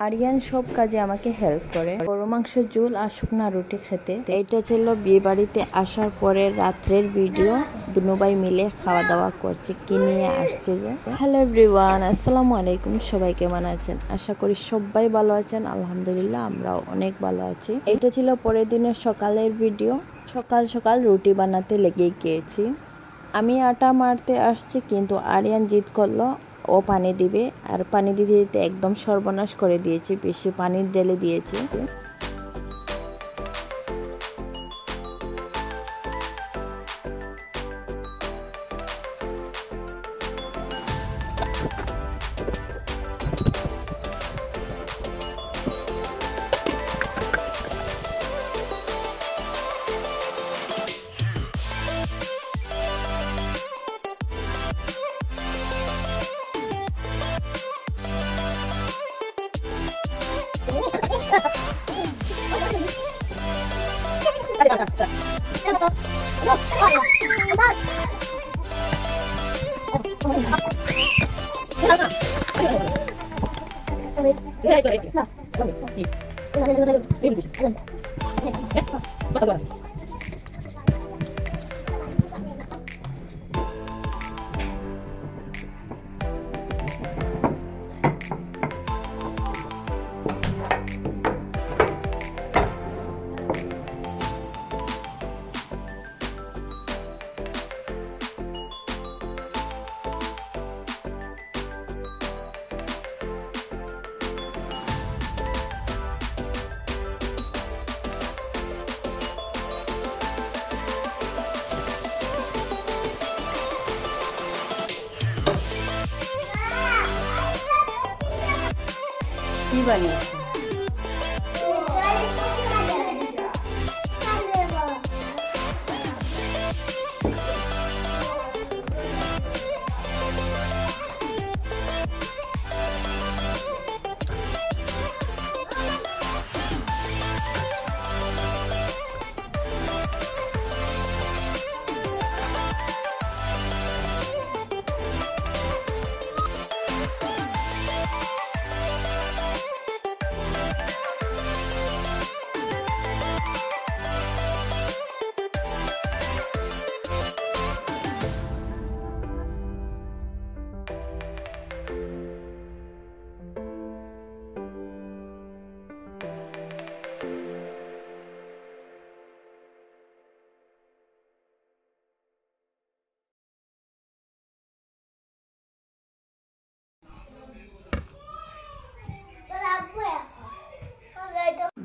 আরিয়ান সব কাজে আমাকে হেল্প করে, গরু মাংসের ঝোল আর শুকনা রুটি খেতে। এটা ছিল বিয়ে বাড়িতে আসার পরে রাত্রের ভিডিও। দুনো ভাই মিলে খাওয়া দাওয়া করছে, কি নিয়ে আসছে যে। হ্যালো এভরিওয়ান, আসসালামু আলাইকুম। সবাই কেমন আছেন? আশা করি সবাই ভালো আছেন। আলহামদুলিল্লাহ, আমরাও অনেক ভালো আছি। এটা ছিল পরের দিনের সকালের ভিডিও। সকাল সকাল রুটি বানাতে লেগে গিয়েছি। আমি আটা মারতে আসছি, কিন্তু আরিয়ান জিদ করলো ও পানি দিবে, আর পানি দিতে দিতে একদম সর্বনাশ করে দিয়েছি, বেশি পানি ঢেলে দিয়েছি। কি বানিয়েছে?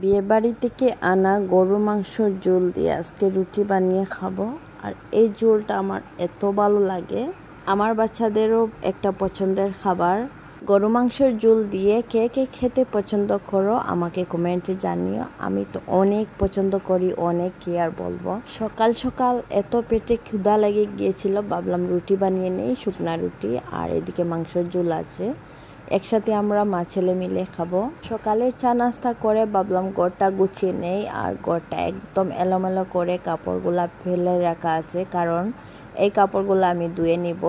বিয়ে বাড়ি থেকে আনা গরু মাংসর ঝোল দিয়ে আজকে রুটি বানিয়ে খাবো। আর এই ঝোলটা আমার এত ভালো লাগে, আমার বাচ্চাদেরও একটা পছন্দের খাবার। গরু মাংসের ঝোল দিয়ে কে কে খেতে পছন্দ করো আমাকে কমেন্টে জানিও। আমি তো অনেক পছন্দ করি, অনেক কি আর বলবো। সকাল সকাল এত পেটে ক্ষুধা লেগে গিয়েছিল, ভাবলাম রুটি বানিয়ে নেই, শুকনা রুটি, আর এদিকে মাংসের ঝোল আছে, একসাথে আমরা মা ছেলে মিলে খাবো। সকালের চা নাস্তা করে ভাবলাম ঘরটা গুছিয়ে নেই, আর ঘরটা একদম এলোমেলো করে কাপড়গুলা ফেলে রাখা আছে, কারণ এই কাপড়গুলো আমি ধুয়ে নিব।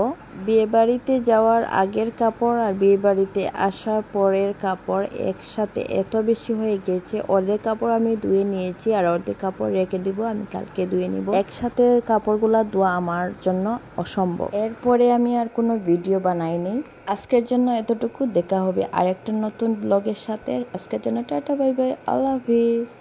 বিয়ে বাড়িতে যাওয়ার আগের কাপড় আর বিয়ে বাড়িতে আসার পরের কাপড় একসাথে এত বেশি হয়ে গেছে। অর্ধেক কাপড় আমি ধুয়ে নিয়েছি, আর অর্ধেক কাপড় রেখে দিব, আমি কালকে ধুয়ে নিব। একসাথে কাপড়গুলা ধোয়া আমার জন্য অসম্ভব। এরপরে আমি আর কোনো ভিডিও বানাইনি। আজকের জন্য এতটুকু। দেখা হবে আরেকটা নতুন ব্লগের সাথে। আজকের জন্য টাটা, বাই বাই, আল্লাহ হাফিজ।